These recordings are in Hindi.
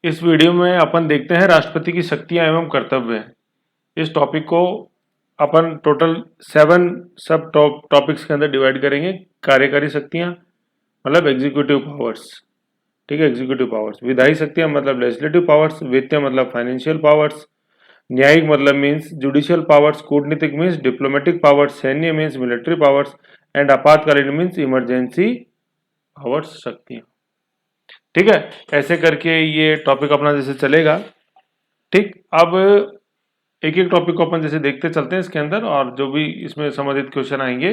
इस वीडियो में अपन देखते हैं राष्ट्रपति की शक्तियां एवं कर्तव्य। इस टॉपिक को अपन टोटल 7 सब टॉपिक्स के अंदर डिवाइड करेंगे। कार्यकारी शक्तियां मतलब एग्जीक्यूटिव पावर्स, ठीक है, एग्जीक्यूटिव पावर्स। विधायी शक्तियां मतलब लेजिस्लेटिव पावर्स। वित्तीय मतलब फाइनेंशियल पावर्स। न्यायिक मतलब मीन्स जुडिशियल पावर्स। कूटनीतिक मीन्स डिप्लोमेटिक पावर्स। सैन्य मीन्स मिलिट्री पावर्स एंड आपातकालीन मीन्स इमरजेंसी पावर्स शक्तियां। ठीक है, ऐसे करके ये टॉपिक अपना जैसे चलेगा। ठीक, अब एक एक टॉपिक को अपन जैसे देखते चलते हैं इसके अंदर, और जो भी इसमें संबंधित क्वेश्चन आएंगे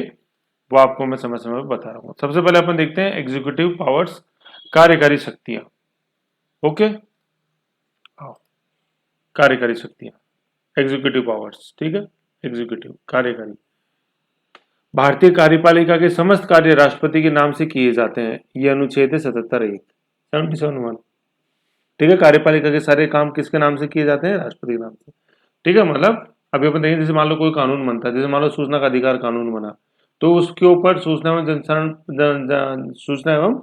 वो आपको मैं समय समय पर बता रहा हूँ। सबसे पहले अपन देखते हैं एग्जीक्यूटिव पावर्स, कार्यकारी शक्तियां। ओके, आओ, कार्यकारी शक्तियां, एग्जीक्यूटिव पावर्स। ठीक है, एग्जीक्यूटिव कार्यकारी। भारतीय कार्यपालिका के समस्त कार्य राष्ट्रपति के नाम से किए जाते हैं। यह अनुच्छेद है 77(1). ठीक है, कार्यपालिका के सारे काम किसके नाम से किए जाते हैं? राष्ट्रपति के नाम से। ठीक है, मतलब अभी अपन देखें, जैसे मान लो कोई कानून बनता है, जैसे मान लो सूचना का अधिकार कानून बना, तो उसके ऊपर सूचना एवं सूचना एवं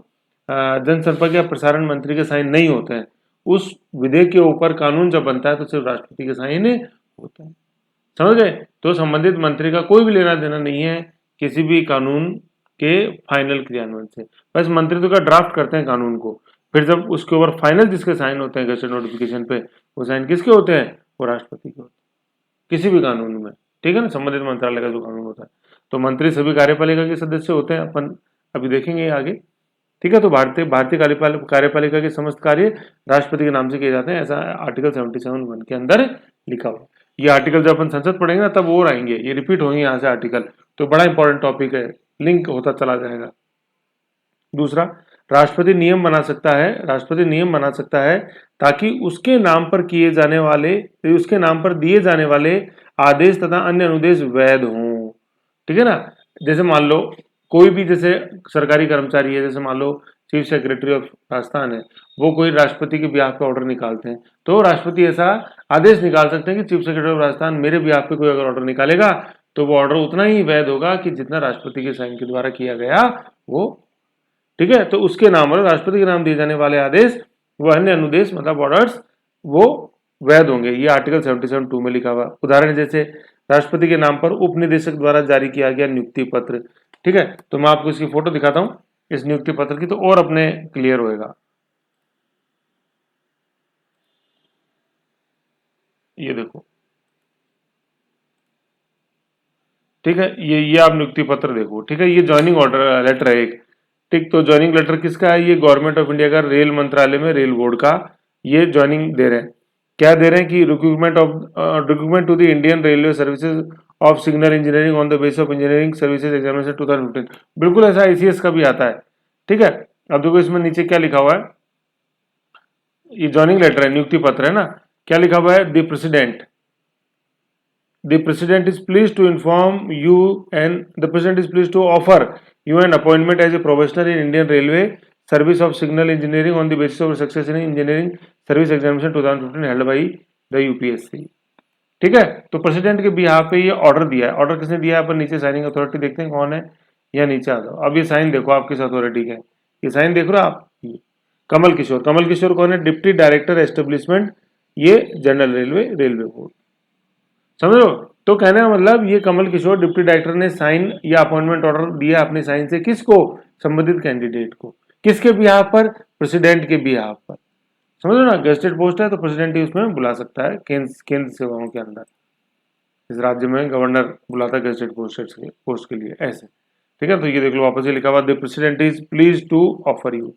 जनसंपर्क या प्रसारण मंत्री के साइन नहीं होते हैं। उस विधेयक के ऊपर कानून जब बनता है तो सिर्फ राष्ट्रपति के साइन होते हैं। समझ गए? तो संबंधित मंत्री का कोई भी लेना देना नहीं है किसी भी कानून के फाइनल क्रियान्वयन से। बस मंत्री तो का ड्राफ्ट करते हैं कानून को, फिर जब उसके ऊपर फाइनल जिसके साइन होते हैं गजट नोटिफिकेशन पे, वो साइन किसके होते हैं? वो राष्ट्रपति के होते हैं किसी भी कानून में। ठीक है ना, संबंधित मंत्रालय का जो कानून होता है। तो मंत्री सभी कार्यपालिका के सदस्य होते हैं, अपन अभी देखेंगे आगे। ठीक है, तो भारतीय कार्यपालिका के समस्त कार्य राष्ट्रपति के नाम से किए जाते हैं, ऐसा आर्टिकल 77(1) के अंदर लिखा हुआ। ये आर्टिकल जब अपन संसद पढ़ेंगे ना तब और आएंगे, ये रिपीट होंगे यहाँ से आर्टिकल, तो बड़ा इंपॉर्टेंट टॉपिक है, लिंक होता चला जाएगा। दूसरा, राष्ट्रपति नियम बना सकता है ताकि उसके नाम पर दिए जाने वाले आदेश तथा अन्य अनुदेश वैध हों। ठीक है ना, जैसे मान लो कोई भी जैसे सरकारी कर्मचारी है, जैसे मान लो चीफ सेक्रेटरी ऑफ राजस्थान है, वो कोई राष्ट्रपति के बिहाफ पे ऑर्डर निकालते हैं, तो राष्ट्रपति ऐसा आदेश निकाल सकते हैं कि चीफ सेक्रेटरी ऑफ राजस्थान मेरे बिहाफ पे कोई अगर ऑर्डर निकालेगा तो वो ऑर्डर उतना ही वैध होगा कि जितना राष्ट्रपति के साइन के द्वारा किया गया वो। ठीक है, तो उसके नाम मतलब राष्ट्रपति के नाम दिए जाने वाले आदेश वो अन्य अनुदेश मतलब ऑर्डर्स वो वैध होंगे। ये आर्टिकल 77(2) में लिखा हुआ। उदाहरण जैसे राष्ट्रपति के नाम पर उप निदेशक द्वारा जारी किया गया नियुक्ति पत्र। ठीक है, तो मैं आपको इसकी फोटो दिखाता हूं इस नियुक्ति पत्र की, तो और अपने क्लियर होएगा। ये देखो, ठीक है, ये आप नियुक्ति पत्र देखो। ठीक है, ये ज्वाइनिंग ऑर्डर लेटर है एक। ठीक, तो ज्वाइनिंग लेटर किसका है? ये गवर्नमेंट ऑफ इंडिया का रेल मंत्रालय में रेल बोर्ड का ये ज्वाइनिंग दे रहे हैं। क्या दे रहे हैं कि recruitment to the Indian railway services of signal engineering on the base of engineering services examination 2015। बिल्कुल ऐसा आईसीएस का भी आता है। ठीक है, अब देखो इसमें नीचे क्या लिखा हुआ है, ये ज्वाइनिंग लेटर है, नियुक्ति पत्र है ना। क्या लिखा हुआ है? The president is pleased to inform you and the president is pleased to offer you an appointment as a professional in Indian Railway Service of Signal Engineering on the basis of success in engineering service examination 2015 held by the UPSC। ठीक है, तो प्रेसिडेंट के बिहाफ पे ये ऑर्डर दिया है। ऑर्डर किसने दिया है? अपन नीचे साइनिंग अथॉरिटी देखते हैं कौन है, या नीचे आ जाओ। अब ये साइन देखो आप किस अथॉरिटी के, ये साइन देख रहे हो आप, कमल किशोर। कमल किशोर कौन है? डिप्टी डायरेक्टर एस्टेब्लिशमेंट, ये जनरल रेलवे बोर्ड। समझ लो, तो कहने का मतलब ये कमल किशोर डिप्टी डायरेक्टर ने साइन या अपॉइंटमेंट ऑर्डर दिया अपने साइन से, किसको? संबंधित कैंडिडेट को। किसके बिहाफ पर? प्रेसिडेंट के बिहाफ पर। समझ लो ना, गेस्टेड पोस्ट है तो प्रेसिडेंट ही उसमें बुला सकता है केंद्र सेवाओं के अंदर। इस राज्य में गवर्नर बुलाता है गेस्टेड पोस्ट के लिए, ऐसे। ठीक है, तो ये देख लो वापस ये लिखा हुआ, the president is please to offer you.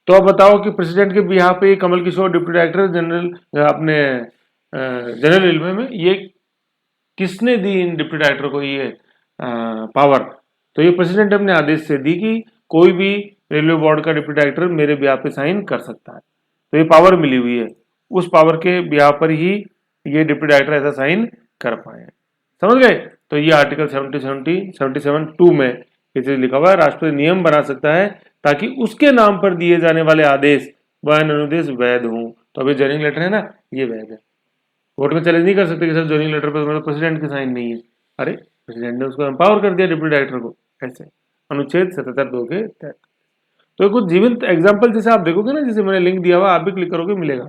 तो अब बताओ कि प्रेसिडेंट के बिहाफ पे Kamal Kishore deputy director general अपने जनरल रेलवे में, ये किसने दी इन डिप्टी डायरेक्टर को ये पावर? तो ये प्रेसिडेंट अपने आदेश से दी कि कोई भी रेलवे बोर्ड का डिप्टी डायरेक्टर मेरे बिहाफ पे साइन कर सकता है। तो ये पावर मिली हुई है, उस पावर के बिहाफ पर ही ये डिप्टी डायरेक्टर ऐसा साइन कर पाए। समझ गए? तो ये आर्टिकल 77(2) में ये चीज लिखा हुआ है, राष्ट्रपति नियम बना सकता है ताकि उसके नाम पर दिए जाने वाले आदेश व अनुदेश वैध हों। तो अभी ज्वाइनिंग लेटर है ना, ये वैध है। कोर्ट में चैलेंज नहीं कर सकते कि सर ज्वाइनिंग लेटर पर मतलब प्रेसिडेंट की साइन नहीं है। अरे प्रेसिडेंट ने उसको एम्पावर कर दिया डिप्टी डायरेक्टर को, ऐसे अनुच्छेद 77(2) के तहत। तो कुछ जीवंत एग्जांपल जैसे आप देखोगे ना, जैसे मैंने लिंक दिया हुआ, आप भी क्लिक करोगे मिलेगा।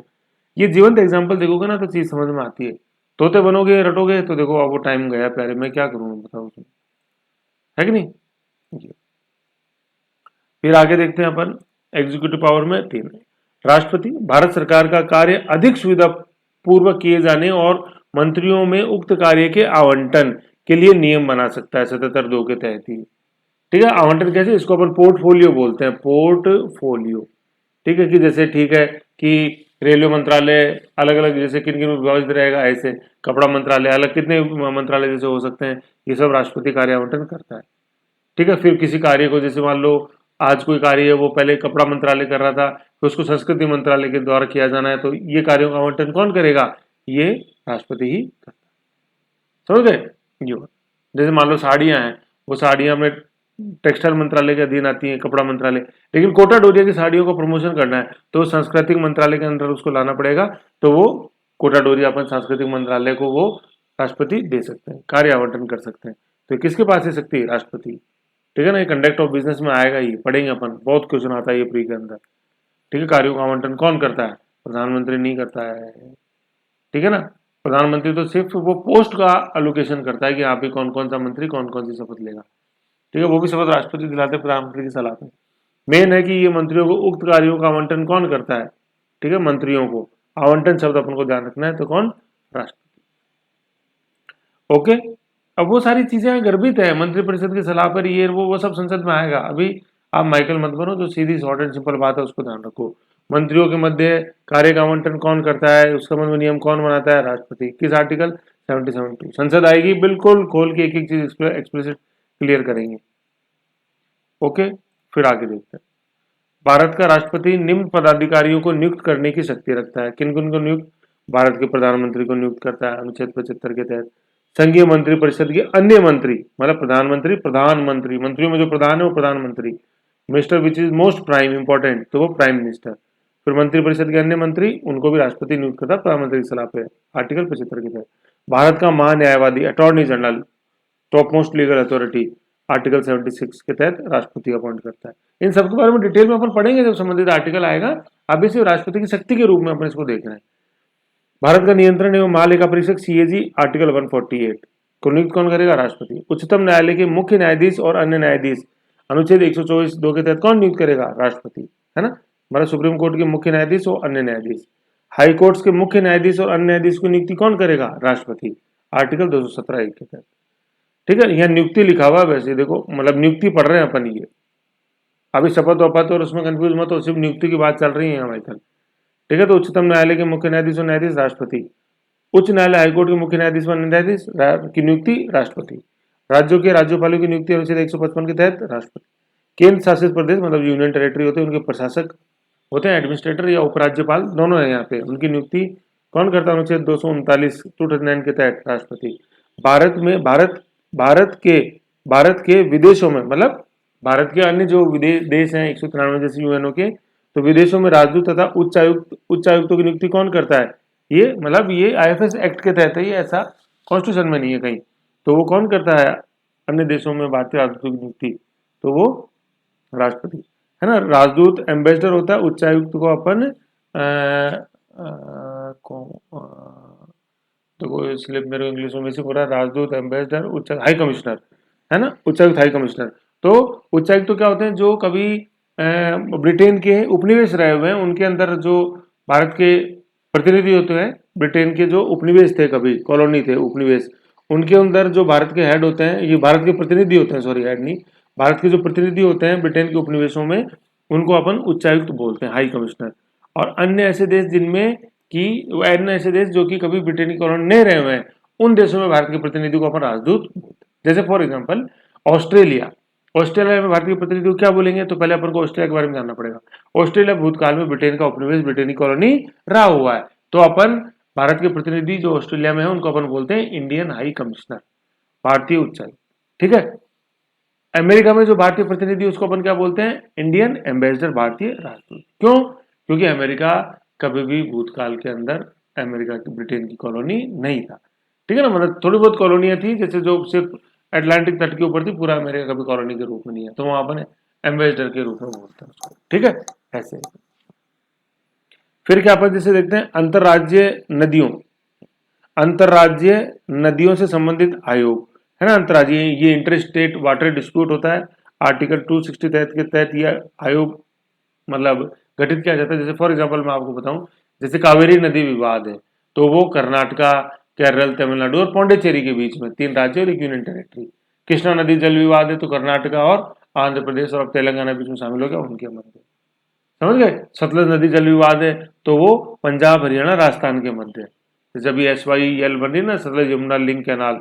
ये जीवंत एग्जाम्पल देखोगे ना तो चीज समझ में आती है। तोते बनोगे रटोगे तो देखो अब वो टाइम गया प्यारे, मैं क्या करूँ बताओ उसमें, है कि नहीं। जी। फिर आगे देखते हैं अपन एग्जीक्यूटिव पावर में 3 राष्ट्रपति भारत सरकार का कार्य अधिक सुविधा पूर्वक किए जाने और मंत्रियों में उक्त कार्य के आवंटन के लिए नियम बना सकता है 77(2) के तहत ही। ठीक है, आवंटन कैसे, इसको अपन पोर्टफोलियो बोलते हैं, पोर्टफोलियो। ठीक है, कि जैसे ठीक है कि रेलवे मंत्रालय अलग अलग जैसे किन किन विभाजित रहेगा, ऐसे कपड़ा मंत्रालय अलग कितने मंत्रालय जैसे हो सकते हैं, ये सब राष्ट्रपति कार्य आवंटन करता है। ठीक है, फिर किसी कार्य को जैसे मान लो आज कोई कार्य है वो पहले कपड़ा मंत्रालय कर रहा था, तो उसको संस्कृति मंत्रालय के द्वारा किया जाना है, तो ये कार्यों का आवंटन कौन करेगा, ये राष्ट्रपति ही करता है। समझ गए। ये जैसे मान लो साड़ियां हैं, वो साड़ियां में टेक्सटाइल मंत्रालय के अधीन आती है, कपड़ा मंत्रालय, लेकिन कोटा डोरिया की साड़ियों का प्रमोशन करना है तो सांस्कृतिक मंत्रालय के अंदर उसको लाना पड़ेगा, तो वो कोटा डोरिया अपन सांस्कृतिक मंत्रालय को वो राष्ट्रपति दे सकते हैं, कार्य आवंटन कर सकते हैं। तो किसके पास है शक्ति, राष्ट्रपति। ठीक है ना, ये कंडक्ट ऑफ बिजनेस में आएगा, ही पढ़ेंगे अपन, बहुत क्वेश्चन आता है ये प्री के अंदर। ठीक है, कार्यों का आवंटन कौन करता है, प्रधानमंत्री नहीं करता है। ठीक है ना, प्रधानमंत्री तो सिर्फ वो पोस्ट का अलोकेशन करता है कि यहाँ पे कौन कौन सा मंत्री कौन कौन सी शपथ लेगा। ठीक है, वो भी शपथ राष्ट्रपति दिलाते हैं प्रधानमंत्री की सलाह पे। मेन है कि ये मंत्रियों को उक्त कार्यों का आवंटन कौन करता है। ठीक है, मंत्रियों को आवंटन शब्द अपन को ध्यान रखना है, तो कौन, राष्ट्रपति। ओके, अब वो सारी चीजें गर्भित है मंत्रिपरिषद की सलाह पर, ये वो सब संसद में आएगा। अभी आप माइकल मत बनो, जो सीधी शॉर्ट एंड सिंपल बात है उसको ध्यान रखो। मंत्रियों के मध्य कार्य का आवंटन कौन करता है, उसका संबंध में नियम कौन बनाता है, राष्ट्रपति। किस आर्टिकल 77(2) संसद आएगी बिल्कुल खोल के एक एक चीज एक्सप्लिसिट क्लियर करेंगे। ओके, फिर आगे देखते हैं। भारत का राष्ट्रपति निम्न पदाधिकारियों को नियुक्त करने की शक्ति रखता है। किन किन को नियुक्त, भारत के प्रधानमंत्री को नियुक्त करता है अनुच्छेद 75 के तहत। संघीय मंत्री परिषद के अन्य मंत्री, मतलब प्रधानमंत्री, प्रधानमंत्री, मंत्रियों में जो प्रधान है वो प्रधानमंत्री, minister which is most prime important, तो वो प्राइम मिनिस्टर। फिर मंत्रिपरिषद के अन्य मंत्री, उनको भी राष्ट्रपति नियुक्त करता है प्रधानमंत्री की सलाह पे, आर्टिकल 75 के तहत। भारत का महान्यायवादी, attorney general, top most legal authority, article 76 के तहत राष्ट्रपति अपॉइंट करता है। इन सबके बारे में डिटेल में अपन पढ़ेंगे जब संबंधित आर्टिकल आएगा। अभी सिर्फ राष्ट्रपति की शक्ति के रूप में अपन इसको देख रहे हैं। भारत का नियंत्रण एवं महालेखा परीक्षक सीएजी, आर्टिकल 148 को नियुक्त कौन करेगा, राष्ट्रपति। उच्चतम न्यायालय के मुख्य न्यायाधीश और अन्य न्यायाधीश, अनुच्छेद 124(2) के तहत कौन नियुक्त करेगा, राष्ट्रपति, है ना। हमारा सुप्रीम कोर्ट के मुख्य न्यायाधीश और अन्य न्यायाधीश, हाई कोर्ट्स के मुख्य न्यायाधीश और अन्य न्यायाधीश की नियुक्ति कौन करेगा, राष्ट्रपति, आर्टिकल 217(1) के तहत। ठीक है, यहाँ नियुक्ति लिखा हुआ है, वैसे देखो मतलब नियुक्ति पढ़ रहे हैं अपन ये, अभी शपथ वपथ और उसमें कंफ्यूज मत हो, सिर्फ नियुक्ति की बात चल रही है यहाँ माइकल। ठीक है, तो उच्चतम न्यायालय के मुख्य न्यायाधीश और न्यायाधीश राष्ट्रपति, उच्च न्यायालय हाईकोर्ट के मुख्य न्यायाधीश और न्यायाधीश की नियुक्ति राष्ट्रपति, राज्यों के राज्यपालों की नियुक्ति अनुच्छेद 155 के तहत राष्ट्रपति, केंद्र शासित प्रदेश मतलब यूनियन टेरिटरी होते हैं उनके प्रशासक होते हैं, एडमिनिस्ट्रेटर या उपराज्यपाल दोनों है यहाँ पे, उनकी नियुक्ति कौन करता है, अनुच्छेद 239 के तहत राष्ट्रपति। भारत के विदेशों में, मतलब भारत के अन्य जो विदेश देश हैं 193 जैसे यूएनओ के, तो विदेशों में राजदूत तथा उच्चायुक्तों की नियुक्ति कौन करता है, ये मतलब ये आईएफएस एक्ट के तहत है, ये ऐसा कॉन्स्टिट्यूशन में नहीं है कहीं, तो वो कौन करता है अन्य देशों में भारतीय राजदूतों की नियुक्ति, तो वो राष्ट्रपति, है ना। राजदूत एम्बेसडर होता है, उच्चायुक्त को अपन देखो स्लिप मेरे इंग्लिश में से पूरा, राजदूत, एम्बेसडर, उच्च हाई कमिश्नर, है ना, उच्चायुक्त, हाई कमिश्नर। तो उच्चायुक्त तो क्या होते हैं, जो कभी ब्रिटेन के उपनिवेश रहे हुए हैं उनके अंदर जो भारत के प्रतिनिधि होते हैं, ब्रिटेन के जो उपनिवेश थे, कभी कॉलोनी थे, उपनिवेश, उनके अंदर जो भारत के हेड होते हैं, ये भारत के प्रतिनिधि होते हैं, सॉरी हेड नहीं, भारत के जो प्रतिनिधि होते हैं ब्रिटेन के उपनिवेशों में, उनको अपन उच्चायुक्त बोलते हैं, हाई कमिश्नर। और अन्य ऐसे देश जिनमें कि अन्य ऐसे देश जो कि कभी ब्रिटेन की कॉलोनी नहीं रहे हुए हैं, उन देशों में भारत के प्रतिनिधि को अपन राजदूत बोलते हैं। जैसे फॉर एग्जाम्पल ऑस्ट्रेलिया, ऑस्ट्रेलिया में भारत के प्रतिनिधि को क्या बोलेंगे, तो पहले अपन को ऑस्ट्रेलिया के बारे में जानना पड़ेगा। ऑस्ट्रेलिया भूतकाल में ब्रिटेन का उपनिवेश, ब्रिटेन की कॉलोनी रहा हुआ है, तो अपन भारत के प्रतिनिधि जो ऑस्ट्रेलिया में है उनको अपन बोलते हैं इंडियन हाई कमिश्नर, भारतीय उच्चायुक्त। ठीक है, अमेरिका में जो भारतीय प्रतिनिधि उसको अपन क्या बोलते हैं, इंडियन एम्बेसडर, भारतीय राजदूत। क्यों, क्योंकि अमेरिका कभी भी भूतकाल के अंदर अमेरिका की ब्रिटेन की कॉलोनी नहीं था। ठीक है ना, मतलब थोड़ी बहुत कॉलोनियां थी, जैसे जो सिर्फ अटलांटिक तट के ऊपर थी, पूरा अमेरिका कभी कॉलोनी के रूप में नहीं है, तो वहां अपन एम्बेसडर के रूप में बोलते हैं उसको। ठीक है, ऐसे फिर क्या अपन जैसे देखते हैं अंतर्राज्यीय नदियों से संबंधित आयोग, है ना। अंतर्राज्यीय ये इंटर स्टेट वाटर डिस्प्यूट होता है, आर्टिकल 260 के तहत यह आयोग मतलब गठित किया जाता है। जैसे फॉर एग्जांपल मैं आपको बताऊं, जैसे कावेरी नदी विवाद है तो वो कर्नाटका, केरल, तमिलनाडु और पौंडीचेरी के बीच में, 3 राज्य और 1 यूनियन टेरिटरी। कृष्णा नदी जल विवाद है तो कर्नाटका और आंध्र प्रदेश और तेलंगाना बीच में शामिल हो गया उनके मध्य, समझ गए। सतलज नदी जल विवाद है तो वो पंजाब, हरियाणा, राजस्थान के मध्य है। जब ये SYL बनी ना, Sutlej Yamuna link canal,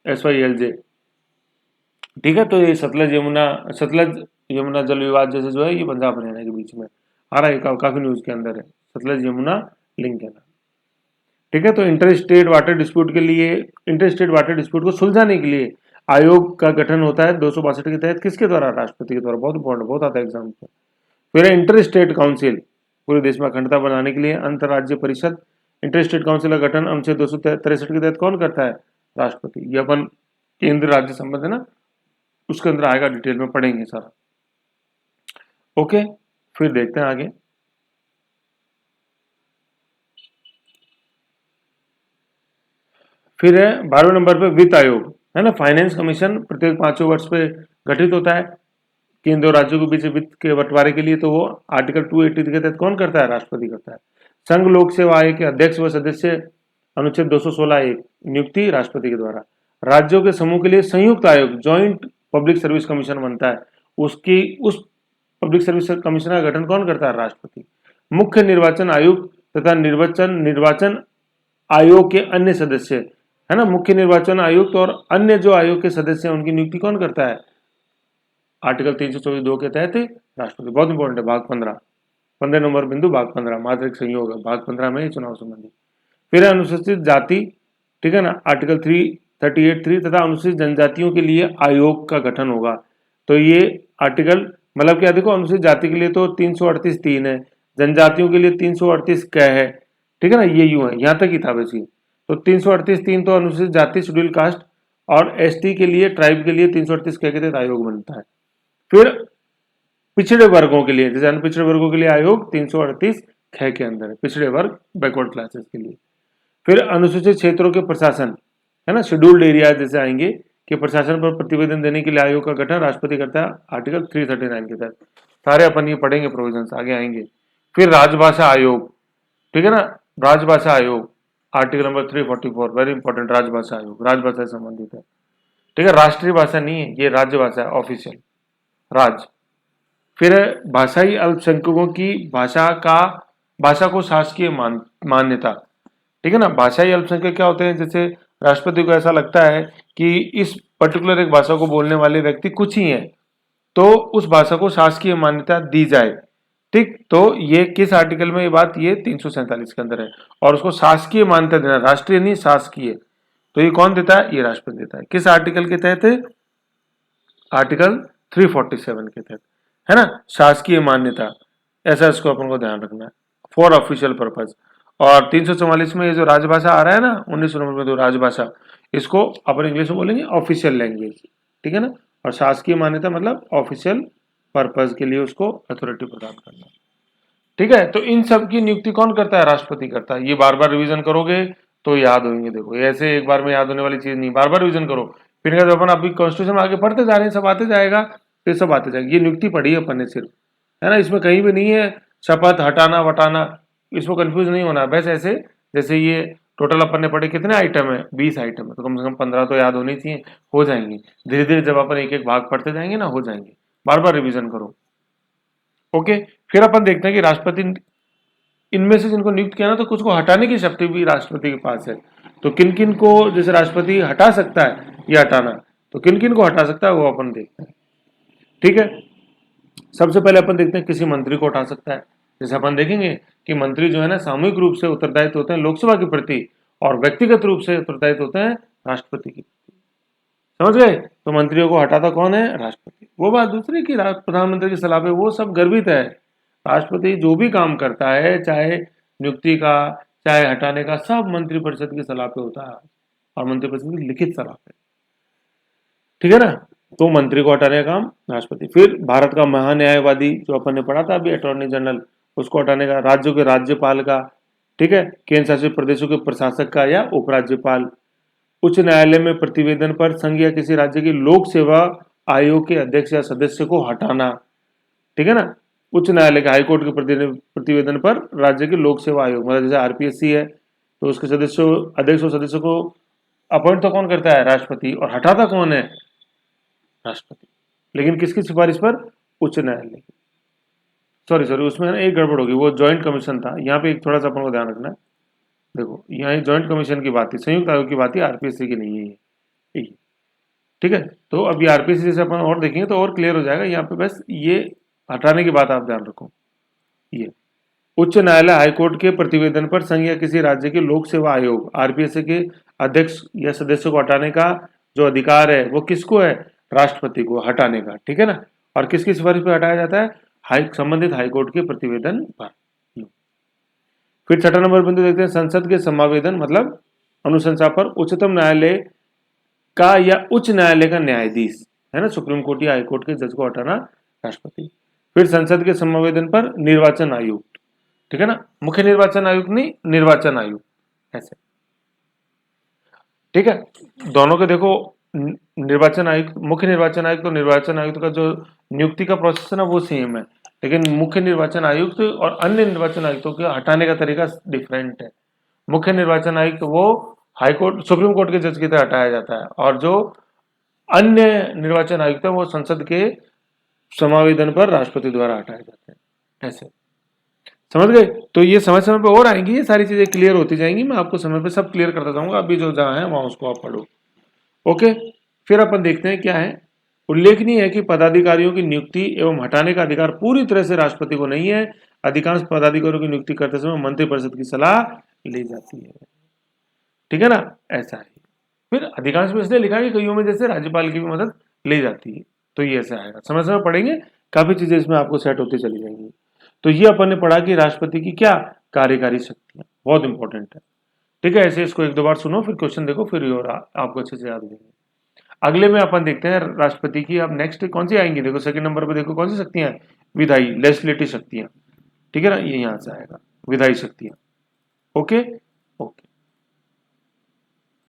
SYLJ, ठीक है। तो ये सतलज यमुना जल विवाद जैसे जो है ये पंजाब हरियाणा के बीच में आ रहा है, काफी न्यूज के अंदर है, सतलज यमुना लिंक कैनाल, ठीक है। तो इंटर स्टेट वाटर डिस्प्यूट को सुलझाने के लिए आयोग का गठन होता है 262 के तहत, किसके द्वारा? राष्ट्रपति के द्वारा। बहुत इंपॉर्टेंट, बहुत आता है एग्जाम में। फिर इंटर स्टेट काउंसिल, पूरे देश में अखंडता बनाने के लिए अंतर्राज्य परिषद, इंटर स्टेट काउंसिल का गठन अनुच्छेद 263 के तहत कौन करता है? राष्ट्रपति। ये अपन केंद्र राज्य संबंध है ना, उसके अंदर आएगा, डिटेल में पढ़ेंगे सारा। ओके, फिर देखते हैं आगे। फिर है 12वें नंबर पे वित्त आयोग, है ना। फाइनेंस कमीशन प्रत्येक 5 वर्ष पे गठित होता है केंद्र और राज्यों के बीच वित्त के बंटवारे के लिए, तो वो आर्टिकल 280 के तहत कौन करता है? राष्ट्रपति करता है। संघ लोक सेवा आयोग के अध्यक्ष व सदस्य अनुच्छेद 216(1) नियुक्ति राष्ट्रपति के द्वारा। राज्यों के समूह के लिए संयुक्त आयोग, ज्वाइंट पब्लिक सर्विस कमीशन बनता है, उस पब्लिक सर्विस कमीशन का गठन कौन करता है? राष्ट्रपति। मुख्य निर्वाचन आयुक्त तथा निर्वाचन आयोग के अन्य सदस्य, है ना, मुख्य निर्वाचन आयुक्त और अन्य जो आयोग के सदस्य हैं उनकी नियुक्ति कौन करता है? आर्टिकल 324(2) के तहत राष्ट्रपति। बहुत इंपॉर्टेंट है, भाग 15 नंबर बिंदु, भाग 15 मात्र एक संयोग है, भाग 15 में चुनाव संबंधी। फिर अनुसूचित जाति, ठीक है ना, आर्टिकल 338(3) तथा अनुसूचित जनजातियों के लिए आयोग का गठन होगा। तो ये आर्टिकल मतलब क्या, देखो अनुसूचित जाति के लिए तो 338(3) है, जनजातियों के लिए 338 क है, ठीक है ना, ये यूं है, यहां तक ही था वैसे। तो 338(3) तो अनुसूचित जाति, शेड्यूल कास्ट और ST के लिए, ट्राइब के लिए 338 क के तहत आयोग बनता है। फिर पिछड़े वर्गों के लिए, जैसे अनपिछड़े वर्गों के लिए आयोग 338 ख के अंदर है, पिछड़े वर्ग, बैकवर्ड क्लासेस के लिए। फिर अनुसूचित क्षेत्रों के प्रशासन, है ना, शेड्यूल्ड एरिया जैसे आएंगे कि प्रशासन पर प्रतिवेदन देने के लिए आयोग का गठन राष्ट्रपति करता है आर्टिकल 339 के तहत। सारे अपन ये पढ़ेंगे, प्रोविजंस आगे आएंगे। फिर राजभाषा आयोग, ठीक है ना, राजभाषा आयोग आर्टिकल नंबर 344, वेरी इंपॉर्टेंट। राजभाषा आयोग राजभाषा से संबंधित है, ठीक है, राष्ट्रीय भाषा नहीं है ये, राज्य भाषा है, ऑफिशियल राज। फिर भाषाई अल्पसंख्यकों की भाषा को शासकीय मान्यता, ठीक है ना। भाषाई अल्पसंख्यक क्या होते हैं? जैसे राष्ट्रपति को ऐसा लगता है कि इस पर्टिकुलर एक भाषा को बोलने वाले व्यक्ति कुछ ही हैं, तो उस भाषा को शासकीय मान्यता दी जाए, ठीक। तो ये किस आर्टिकल में ये बात? ये 347 के अंदर है। और उसको शासकीय मान्यता देना, राष्ट्रीय नहीं शासकीय, तो ये कौन देता है? ये राष्ट्रपति देता है। किस आर्टिकल के तहत? आर्टिकल 347 के तहत, है ना, शासकीय मान्यता, ऐसा इसको अपन को ध्यान रखना है, फॉर ऑफिशियल पर्पज। और 344 में ये जो राजभाषा आ रहा है ना, 19 नंबर में जो राजभाषा, इसको अपन इंग्लिश में बोलेंगे ऑफिशियल लैंग्वेज, ठीक है ना। और शासकीय मान्यता मतलब ऑफिशियल पर्पज के लिए उसको अथॉरिटी प्रदान करना, ठीक है। तो इन सब की नियुक्ति कौन करता है? राष्ट्रपति करता है। ये बार बार रिवीजन करोगे तो याद होंगे, देखो ऐसे एक बार में याद होने वाली चीज नहीं, बार बार रिवीजन करो। फिर जब अपन अभी कॉन्स्टिट्यूशन में आगे पढ़ते जा रहे हैं, सब आते जाएगा, फिर सब आते जाएगा। ये नियुक्ति पढ़ी है अपन ने सिर्फ, है ना, इसमें कहीं भी नहीं है शपथ हटाना वटाना, इसको कंफ्यूज नहीं होना। बस ऐसे जैसे ये टोटल अपन ने पढ़े कितने आइटम है? 20 आइटम है, तो कम से कम 15 तो याद होनी चाहिए, हो जाएंगी धीरे धीरे जब अपन एक एक भाग पढ़ते जाएंगे ना, हो जाएंगे। बार बार रिविजन करो, ओके। फिर अपन देखते हैं कि राष्ट्रपति इनमें से जिनको नियुक्त किया ना, तो कुछ को हटाने की शक्ति भी राष्ट्रपति के पास है। तो किन किन को जैसे राष्ट्रपति हटा सकता है, ये हटाना, तो किन किन को हटा सकता है वो अपन देखते हैं, ठीक है। सबसे पहले अपन देखते हैं किसी मंत्री को हटा सकता है। जैसे अपन देखेंगे कि मंत्री जो है ना, सामूहिक रूप से उत्तरदायित्व होते हैं लोकसभा के प्रति, और व्यक्तिगत रूप से उत्तरदायित्व होते हैं राष्ट्रपति की, समझ गए। तो मंत्रियों को हटाता कौन है? राष्ट्रपति। वो बात दूसरी कि प्रधानमंत्री की सलाह पे वो सब गर्वित है, राष्ट्रपति जो भी काम करता है, चाहे नियुक्ति का चाहे हटाने का, सब मंत्रिपरिषद की सलाह पे होता है, और मंत्रिपरिषद की लिखित सलाह पे, ठीक है ना। तो मंत्री को हटाने का काम राष्ट्रपति। फिर भारत का महान्यायवादी जो अपन ने पढ़ा था अभी, अटॉर्नी जनरल, उसको हटाने का, राज्यों के राज्यपाल का, ठीक है, केंद्र शासित प्रदेशों के प्रशासक का या उपराज्यपाल, उच्च न्यायालय में प्रतिवेदन पर संघ या किसी राज्य की लोक सेवा आयोग के अध्यक्ष या सदस्य को हटाना, ठीक है ना, उच्च न्यायालय के हाईकोर्ट के प्रतिवेदन पर राज्य के लोक सेवा आयोग, मतलब जैसे आरपीएससी है तो उसके सदस्यों, अध्यक्ष और सदस्यों को अपॉइंट तो कौन करता है, राष्ट्रपति, और हटाता कौन है, राष्ट्रपति, लेकिन किसकी सिफारिश पर, उच्च न्यायालय की। सॉरी सॉरी, उसमें ना एक गड़बड़ होगी, वो ज्वाइंट कमीशन था, यहाँ पे एक थोड़ा सा अपन को ध्यान रखना है। देखो यहाँ ज्वाइंट कमीशन की बात थी, संयुक्त आयोग की बात थी, आरपीएससी की नहीं है ये, ठीक है। तो अभी आरपीएससी जैसे अपन और देखेंगे तो और क्लियर हो जाएगा, यहाँ पे बस ये हटाने की बात आप ध्यान रखो। ये उच्च न्यायालय हाईकोर्ट के प्रतिवेदन पर संघ या किसी राज्य के लोक सेवा आयोग आरपीएससी के अध्यक्ष या सदस्य को हटाने का जो अधिकार है वो किसको है, राष्ट्रपति को हटाने का, ठीक है ना। और किसकी सिफारिश पर हटाया जाता है, संबंधित हाईकोर्ट के प्रतिवेदन पर। फिर 6 नंबर बिंदु देखते हैं, संसद के समावेदन मतलब अनुशंसा पर उच्चतम न्यायालय का या उच्च न्यायालय का न्यायाधीश, है ना, सुप्रीम कोर्ट या हाईकोर्ट के जज को हटाना राष्ट्रपति। फिर संसद के समावेदन पर निर्वाचन आयुक्त, ठीक है ना, मुख्य निर्वाचन आयुक्त नहीं, निर्वाचन आयुक्त, ऐसे, ठीक है। दोनों के देखो, निर्वाचन आयुक्त, मुख्य निर्वाचन आयुक्त और निर्वाचन आयुक्त का जो नियुक्ति का प्रोसेस है ना वो सेम है, लेकिन मुख्य निर्वाचन आयुक्त और अन्य निर्वाचन आयुक्तों के हटाने का तरीका डिफरेंट है। मुख्य निर्वाचन आयुक्त वो हाईकोर्ट सुप्रीम कोर्ट के जज की तरह हटाया जाता है, और जो अन्य निर्वाचन आयुक्त है वो संसद के समावेदन पर राष्ट्रपति द्वारा हटाए जाते हैं, ऐसे, समझ गए। तो ये समय समय पे और आएंगी, ये सारी चीजें क्लियर होती जाएंगी, मैं आपको समय पे सब क्लियर करता जाऊंगा, अभी जो जहां है वहां उसको आप पढ़ो, ओके। फिर अपन देखते हैं क्या है, उल्लेखनीय है कि पदाधिकारियों की नियुक्ति एवं हटाने का अधिकार पूरी तरह से राष्ट्रपति को नहीं है, अधिकांश पदाधिकारियों की नियुक्ति करते समय मंत्रिपरिषद की सलाह ली जाती है, ठीक है ना, ऐसा है। फिर अधिकांश में इसलिए लिखा है कि कईयों में जैसे राज्यपाल की भी मदद ली जाती है, तो ये ऐसा आएगा, समय समय पढ़ेंगे, काफी चीजें इसमें आपको सेट होती चली जाएंगी। तो ये अपन ने पढ़ा कि राष्ट्रपति की क्या कार्यकारी शक्तियां, बहुत इंपॉर्टेंट है, ठीक है। ऐसे इसको एक दो बार सुनो, फिर क्वेश्चन देखो, फिर और आपको अच्छे से याद हो जाएंगे। अगले में अपन देखते हैं राष्ट्रपति की अब नेक्स्ट कौन सी आएंगी, देखो सेकंड नंबर पे देखो कौन सी शक्तियां, विधायी लेजिस्लेटिव शक्तियां, ठीक है ना, ये यहां से आएगा विधायी शक्तियां, ओके।